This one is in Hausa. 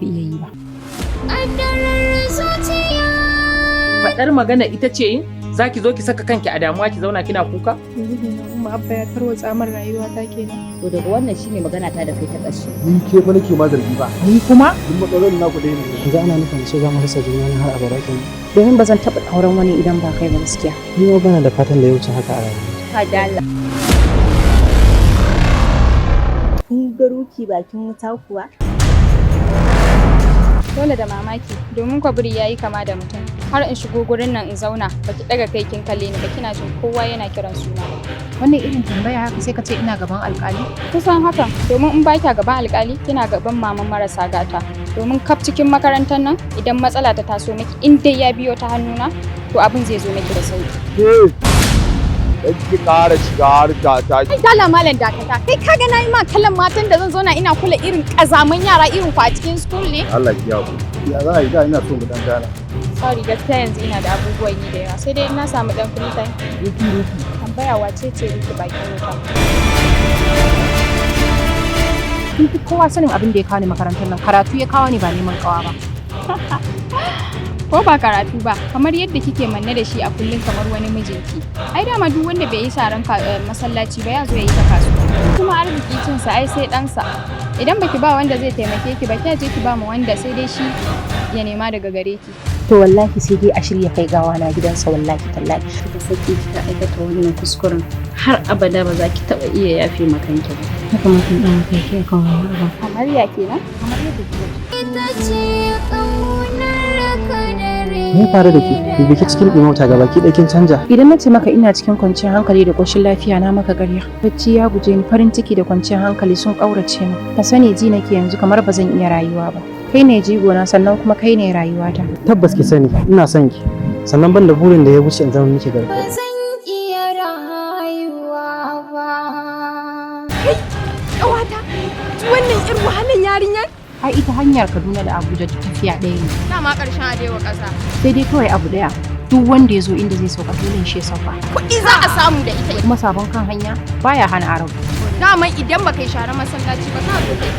ka iya yi ba. Ƙaddarar zuciya. Faɗar magana ita ce za ki zo ki saka kanki a damuwa ki zauna kina kuka? Umma abba ya tarwatsa min rayuwa ta kenan. To daga wannan shine magana ta da kai ta ƙarshe. Ni ke fa nake ma zargi ba. Ni kuma? Duk matsalolin naku ɗaya ne. Yanzu ana nufin sai za mu rasa juna har abada kenan. Domin ba zan taɓa auren wani idan ba kai ba gaskiya. Ni ma bana da fatan da ya wuce haka a rayuwa. Kadala. Kun ga ruki bakin wuta kuwa? Dole da mamaki domin kwabiri yayi kama da mutum. Har in shigo gurin nan in zauna baki daga kai kin kalle ni ba kina jin kowa yana kiran suna. Wannan irin tambaya haka sai ka ce ina gaban alƙali? Kusan haka domin in ba kya gaban alƙali kina gaban maman marasa gata. Domin kaf cikin makarantar nan idan matsala ta taso miki in dai ya biyo ta hannuna to abin zai zo miki da sauki. Ki ƙara shiga harka ta. Kai dala malam dakata. Kai kaga nayi ma kallon matan da zan zauna ina kula irin kazaman yara irin ku a cikin school ne. Allah ki yawo. Ya za a yi da ina so mu dan gana. Sorry gaskiya yanzu ina da abubuwan yi da yawa sai dai ina samu dan free time. Ruki. Tambaya wace ce Ruki bakin wuta? Kin fi kowa sanin abin da ya kawo ni makarantar nan. Karatu ya kawo ni ba neman kawa ba. Ko ba karatu ba kamar yadda kike manne da shi a kullum kamar wani mijinki. Ai dama duk wanda bai yi sharan masallaci ba ya zo ya yi ta kasuwa. Kuma arziki cin sa ai sai ɗansa. Idan baki ba wanda zai taimake ki ba kya je ki ba mu wanda sai dai shi ya nema daga gare ki. To wallahi sai dai a shirya kai gawa na gidansa wallahi tallahi. Kika saki kika aikata wannan kuskuren har abada ba za ki taɓa iya yafe makanki ba. Haka mutum ɗan kai ke kan wani ba. Kamar ya kenan? Kamar yadda kike. Ita ce ƙaunar kadare. Me faru da ke? Ki biki cikin ɗimauta gaba ki ɗakin canja. Idan na ce maka ina cikin kwanciyar hankali da ƙoshin lafiya na maka ƙarya. Bacci ya guje ni, farin ciki da kwanciyar hankali sun ƙaurace min. Ka sani ji nake yanzu kamar ba zan iya rayuwa ba. Kai ne jigona sannan kuma kai ne rayuwata. Tabbas ki sani ina son ki. Sannan ban da burin da ya wuce in zama miki Ba garkuwa. zan iya rayuwa ba. Ƙawata, wannan irin wahalan yarinyar? Ai ita hanyar Kaduna da Abuja duk tafiya ɗaya ne. Dama ƙarshen adewa ƙasa. Sai dai kawai abu ɗaya. Duk wanda ya zo inda zai sauka dole shi ya sauka. Kuɗi za a samu da ita. Kuma sabon kan hanya baya hana arabu. Dama idan baka yi share masallaci ba ka zo kai.